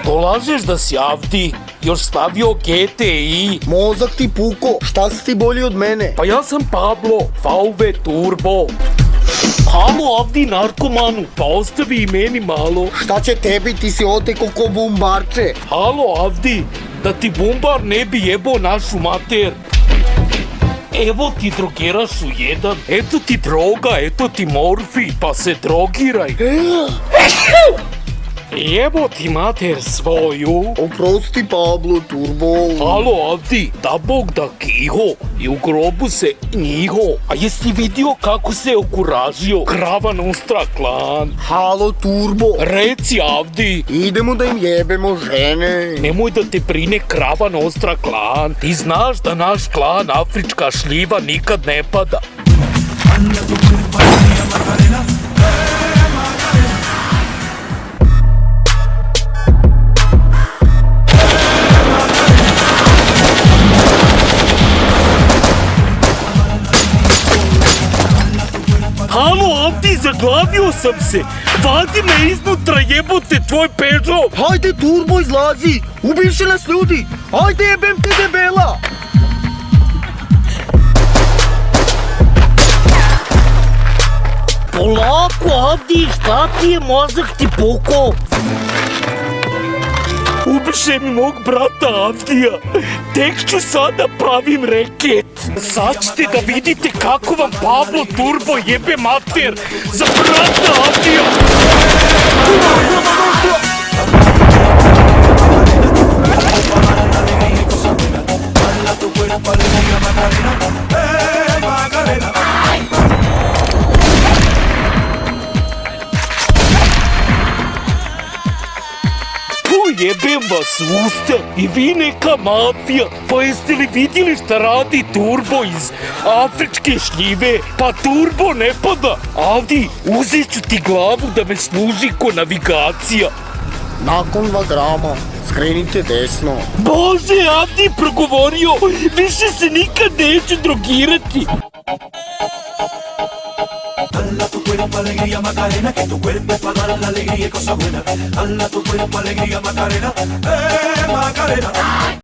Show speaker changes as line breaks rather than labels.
Što lažeš da si Avdi? Još stavio GTI?
Mozak ti puko, šta si ti bolji od mene?
Pa ja sam Pablo, VV Turbo. Halo Avdi narkomanu, pa ostavi i meni malo.
Šta će tebi, ti si oteko ko bumbarče.
Halo Avdi, da ti bumbar ne bi jebao našu mater. Evo ti drogerašu jedan, eto ti droga, eto ti morfi, pa se drogiraj. Evo ti mater svoju.
Oprosti Pablo Turbo.
Halo Avdi, da Bog da kiho i u grobu se njiho. A jesi vidio kako se okuražio Krava Nostra klan?
Halo Turbo.
Reci Avdi.
Idemo da im jebemo žene.
Nemoj da te brine Krava Nostra klan. Ti znaš da naš klan Afrička šljiva nikad ne pada. Halo Avdi, zaglavio sam se. Vadi me iznutra, jebote tvoj Peugeot.
Hajde Turbo, izlazi. Ubiše nas ljudi. Hajde jebem ti debela.
Polako Avdi, šta ti je, mozak ti puko? Ubiše mi mog brata Avdija. Tek ću sada pravim reket. Sad ćete da vidite kako vam Pablo Turbo jebe mater za brata Avdija. Jebem vas usta i vi neka mafija. Pa jeste li vidjeli šta radi Turbo iz Afričke šljive? Pa Turbo ne pada. Avdi, uzet ću ti glavu da me služi ko navigacija.
Nakon 2 grama, skrenite desno.
Bože, Avdi progovorio, više se nikad neću drogirati.
Dala tu cuerpo alegría Macarena, que tu cuerpo es para dar la alegría y cosas buenas. Dala tu cuerpo alegría Macarena, Macarena.